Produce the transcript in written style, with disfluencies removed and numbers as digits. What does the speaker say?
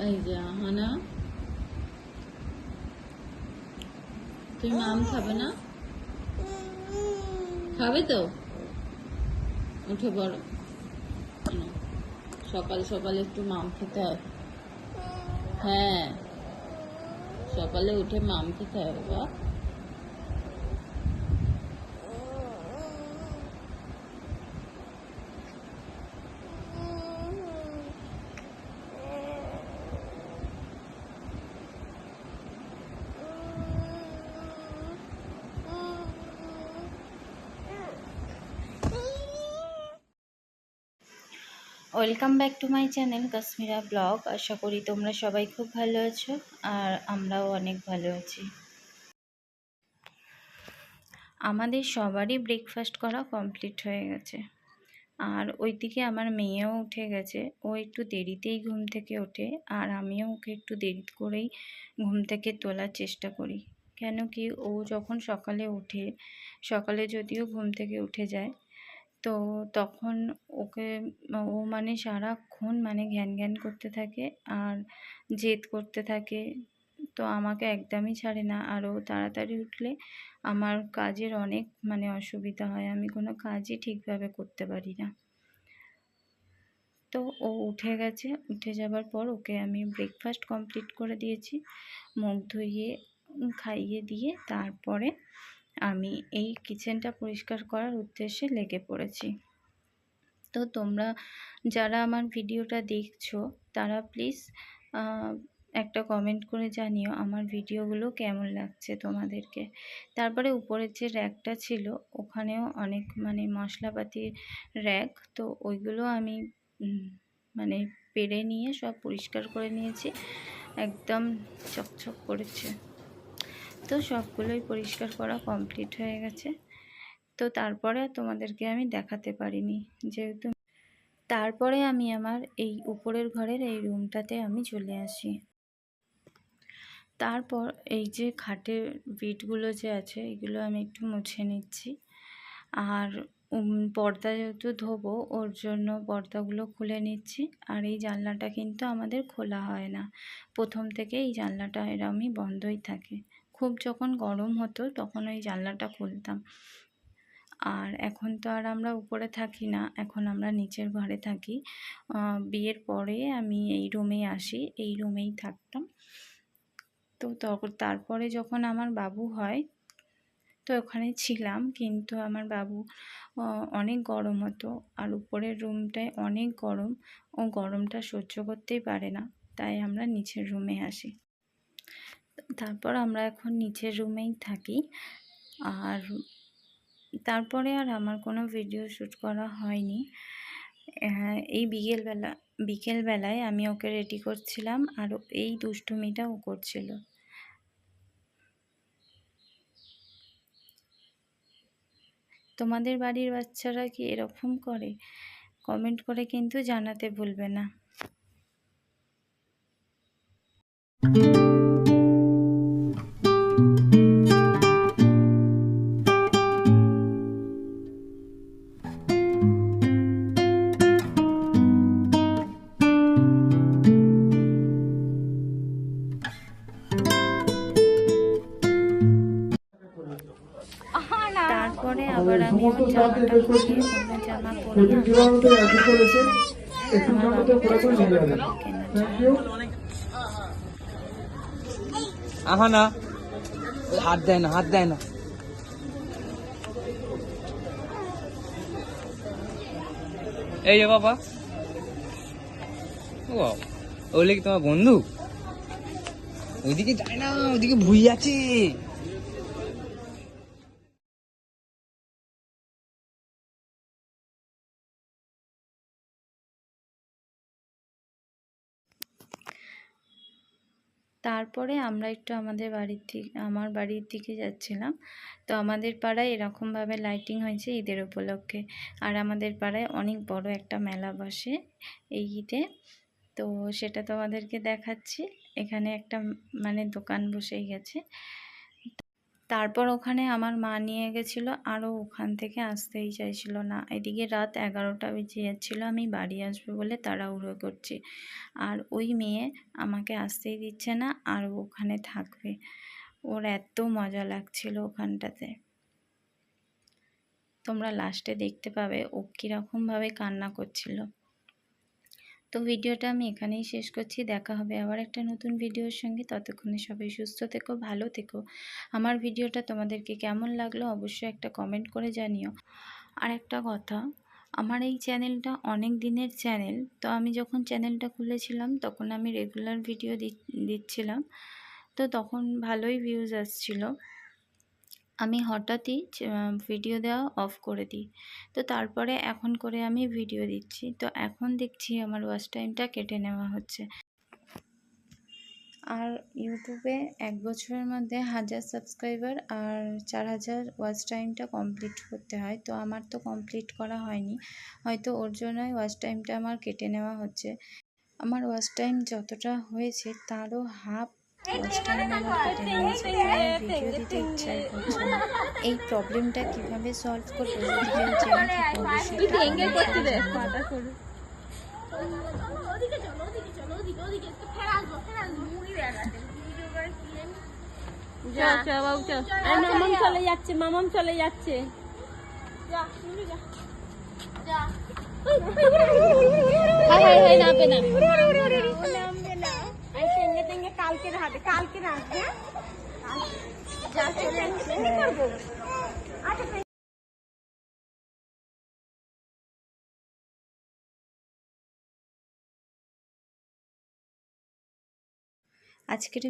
এই যে আহানা, তুমি মাম খাবে না? খাবে তো? উঠে পড়ো। সকাল সকাল একটু মাম খেতে হয়। হ্যাঁ, সকালে উঠে মাম খেতে হয় বাবা। Welcome back to my channel Kashmira blog. আশা করি তোমরা সবাই খুব ভালো আছো, আর আমরাও অনেক ভালো আছি। আমাদের সবারই ব্রেকফাস্ট করা কমপ্লিট হয়ে গেছে, আর ওইদিকে আমার মেয়েও উঠে গেছে। ও একটু দেরিতেই ঘুম থেকে ওঠে, আর আমিও ওকে একটু দেরি করেই ঘুম থেকে তোলার চেষ্টা করি। কেন কি, ও যখন সকালে ওঠে, সকালে যদিও ঘুম থেকে উঠে যায়, তো তখন ওকে ও মানে সারাক্ষণ মানে ঘ্যান ঘ্যান করতে থাকে আর জেদ করতে থাকে। তো আমাকে একদমই ছাড়ে না, আর ও তাড়াতাড়ি উঠলে আমার কাজের অনেক মানে অসুবিধা হয়, আমি কোনো কাজই ঠিকভাবে করতে পারি না। তো ও উঠে গেছে, উঠে যাবার পর ওকে আমি ব্রেকফাস্ট কমপ্লিট করে দিয়েছি, মুখ ধুইয়ে খাইয়ে দিয়ে তারপরে আমি এই কিচেনটা পরিষ্কার করার উদ্দেশ্যে লেগে পড়েছি। তো তোমরা যারা আমার ভিডিওটা দেখছো তারা প্লিজ একটা কমেন্ট করে জানিও আমার ভিডিওগুলো কেমন লাগছে তোমাদেরকে। তারপরে উপরের যে র্যাকটা ছিল ওখানেও অনেক মানে মশলাপাতির র্যাক, তো ওইগুলো আমি মানে পেরে নিয়ে সব পরিষ্কার করে নিয়েছি, একদম চকচক করেছে। তো সবগুলোই পরিষ্কার করা কমপ্লিট হয়ে গেছে। তো তারপরে তোমাদেরকে আমি দেখাতে পারিনি, যেহেতু তারপরে আমি আমার এই উপরের ঘরের এই রুমটাতে আমি চলে আসি। তারপর এই যে খাটের বিটগুলো যে আছে এগুলো আমি একটু মুছে নিচ্ছি, আর পর্দা যেহেতু ধোবো ওর জন্য পর্দাগুলো খুলে নিচ্ছি। আর এই জানলাটা কিন্তু আমাদের খোলা হয় না, প্রথম থেকে এই জানলাটা এরমই বন্ধই থাকে। খুব যখন গরম হতো তখন ওই জানলাটা খুলতাম। আর এখন তো আর আমরা উপরে থাকি না, এখন আমরা নিচের ঘরে থাকি। বিয়ের পরে আমি এই রুমেই আসি, এই রুমেই থাকতাম। তো তারপরে যখন আমার বাবু হয় তো ওখানে ছিলাম, কিন্তু আমার বাবু অনেক গরম হতো, আর উপরের রুমটায় অনেক গরম, ও গরমটা সহ্য করতেই পারে না, তাই আমরা নিচের রুমে আসি। তারপর আমরা এখন নিচের রুমেই থাকি। আর তারপরে আর আমার কোনো ভিডিও শ্যুট করা হয়নি। এই বিকেলবেলায় আমি ওকে রেডি করছিলাম, আর এই দুষ্টুমিটা ও করছিল। তোমাদের বাড়ির বাচ্চারা কি এরকম করে? কমেন্ট করে কিন্তু জানাতে ভুলবে না। তারপরে আবার আমি ওর জামাটা খুলিয়ে অন্য জামা পরিয়ে আমার বাবুকে কেনার জন্য। আহানা হাত দেয় না, হাত দেয় না। এই যে বাবা, ও ওগুলো কি তোমার বন্ধু? ওইদিকে যায় না, ওইদিকে ভুই আছে। তারপরে আমরা একটু আমার বাড়ির দিকে যাচ্ছিলাম। তো আমাদের পাড়ায় এরকমভাবে লাইটিং হয়েছে ঈদের উপলক্ষে, আর আমাদের পাড়ায় অনেক বড় একটা মেলা বসে এই ঈদে। তো সেটা তোমাদেরকে দেখাচ্ছি। এখানে একটা মানে দোকান বসেই গেছে। তারপর ওখানে আমার মা নিয়ে গেছিলো, আরও ওখান থেকে আসতেই চাইছিল না। এদিকে রাত 11টা বেজে যাচ্ছিলো, আমি বাড়ি আসবো বলে তাড়াহুড়ো করছি, আর ওই মেয়ে আমাকে আসতেই দিচ্ছে না, আর ওখানে থাকবে। ওর এত মজা লাগছিল ওখানটাতে। তোমরা লাস্টে দেখতে পাবে ও কীরকমভাবে কান্না করছিল। তো ভিডিওটা আমি এখানেই শেষ করছি। দেখা হবে আবার একটা নতুন ভিডিওর সঙ্গে। ততক্ষণে সবাই সুস্থ থেকো, ভালো থেকো। আমার ভিডিওটা তোমাদেরকে কেমন লাগলো অবশ্যই একটা কমেন্ট করে জানিও। আর একটা কথা, আমার এই চ্যানেলটা অনেক দিনের চ্যানেল। তো আমি যখন চ্যানেলটা খুলেছিলাম তখন আমি রেগুলার ভিডিও দিচ্ছিলাম, তো তখন ভালোই ভিউজ আসছিল। আমি হঠাৎই ভিডিও দেওয়া অফ করে দিই, তো তারপরে এখন করে আমি ভিডিও দিচ্ছি। তো এখন দেখছি আমার ওয়াচ টাইমটা কেটে নেওয়া হচ্ছে। আর ইউটিউবে 1 বছরের মধ্যে 1000 সাবস্ক্রাইবার আর 4000 ওয়াচ টাইমটা কমপ্লিট করতে হয়। তো আমার তো কমপ্লিট করা হয়নি, হয়তো ওর জন্যই ওয়াচ টাইমটা আমার কেটে নেওয়া হচ্ছে। আমার ওয়াচ টাইম যতটা হয়েছে তারও হাফ ওয়াচ টাইম আমার কেটে নিয়েছে, তাই আর ভিডিও দিতে ইচ্ছাই করছে না। এই প্রবলেমটা কিভাবে সলভ করবো যদি কেউ জেনে থাকো অবশ্যই একটা কমেন্ট করে জানিও। মামাম চলে যাচ্ছে, মামাম চলে যাচ্ছে। নামবে না, কালকে রাখবে, কালকে রাখবে। আজকের